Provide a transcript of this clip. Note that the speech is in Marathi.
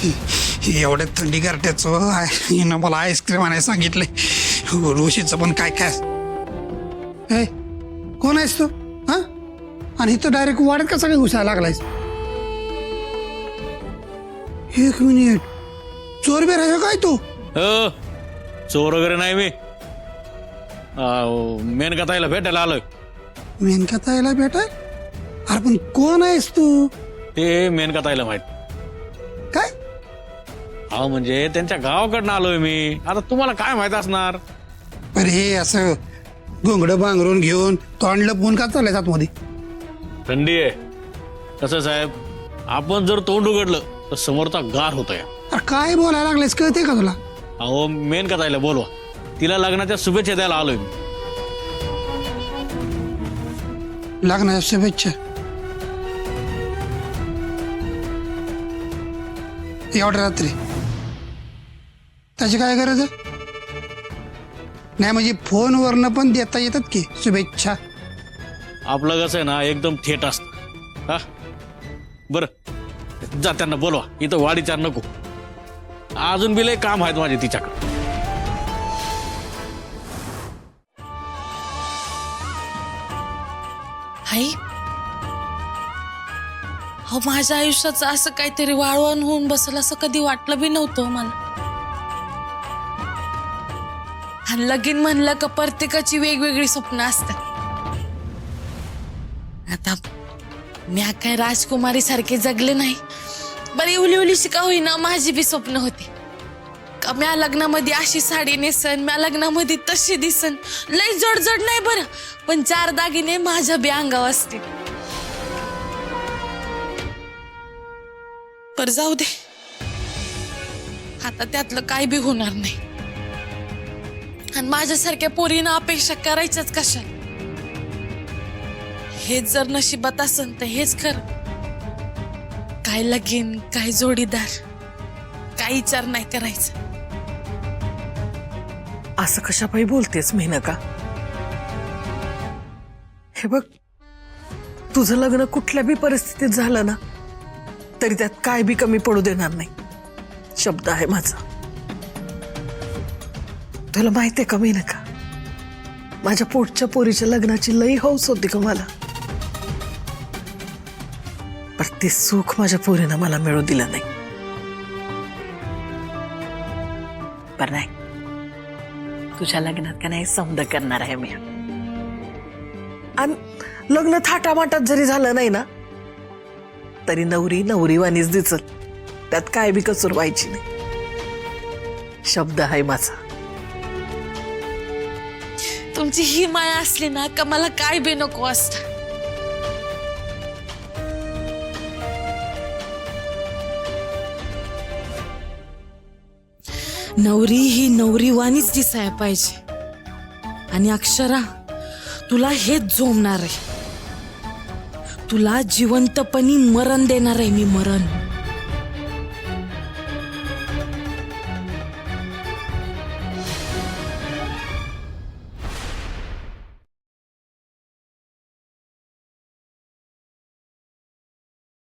एवढ्या थंडी गारट्याचं हिनं मला आईस्क्रीम आणायला सांगितले. ऋषीचं पण काय काय. ए कोण आहेस तू? हा आणि इथं डायरेक्ट वाढत कसा काय घुसायला लागलायस? एक मिनिट, चोर बेर आहे काय तू? चोर वगैरे नाही मी. मेनका ताईला भेटायला आलोय. मेनका ताईला भेटाय? अरे पण कोण आहेस तू? ते मेनका ताईला माहित. काय? अहो म्हणजे त्यांच्या गावाकडनं आलोय मी. आता तुम्हाला काय माहित असणार? अरे हे असं घोंगड बांगरून घेऊन तोंड लपवून का चाललाय आतमध्ये? थंडी आहे. कसं साहेब, आपण जर तोंड उघडलं तर समोरचा गार होतोय. अरे काय बोलायला लागलायस कळते का तुला? अहो मेनका ताईला बोलवा. तिला लग्नाच्या शुभेच्छा द्यायला आलोय मी. लग्नाच्या शुभेच्छा? एवढ्या रात्री त्याची काय गरज आहे? नाही म्हणजे फोनवरनं पण देता येतात की शुभेच्छा. आपलं कसं आहे ना, एकदम थेट असत. हा बर, जा त्यांना बोलवा. इथं वाडीचार नको. अजून बी लय काम आहेत माझे तिच्याकडे. आई, हो माझ्या आयुष्याचं असं काहीतरी वाळवण होऊन बसल असं कधी वाटलं बी नव्हतं मला. आणि लगीन म्हणलं का प्रत्येकाची वेगवेगळी स्वप्न असतात. आता मी काय राजकुमारी सारखे जगले नाही. बरी उली उली शिका होईना माझी बी स्वप्न होती का म्या लग्नामध्ये अशी साडी नेसन, म्या लग्नामध्ये तशी दिसन. लय जोडजोड नाही बरं, पण 4 दागिने माझ्या बी अंगावर असतील. पर जाऊ दे, आता त्यातलं काय बी होणार नाही. आणि माझ्यासारख्या पोरीनं अपेक्षा करायच्याच कशा? हेच जर नशिबात असन तर हेच खरं. काय लगीन, काय जोडीदार, काय विचार नाही करायचं. असं कशापायी बोलतेस मेनका? हे बघ, तुझं लग्न कुठल्या बी परिस्थितीत झालं ना तरी त्यात काय बी कमी पडू देणार नाही. शब्द आहे माझा. तुला माहितीये का मेनका, माझ्या पोटच्या पोरीच्या लग्नाची लई हौस होती का मला. पण ते सुख माझ्या पोरीनं मला मिळू दिलं नाही. पण नाही, तुझ्या लग्नात का नाही समद करणार आहे मी. आणि लग्न थाटामाटात जरी झालं नाही ना तरी नवरी नवरीवानीच दिसत. त्यात काय बी कसूर व्हायची नाही. शब्द आहे माझा. तुमची ही माया असली ना का मला काय बी नको असतं. नवरी ही नवरीवानीच दिसायला पाहिजे. आणि अक्षरा, तुला हेच झोमणार आहे. तुला जिवंतपणी मरण देणार आहे मी, मरण.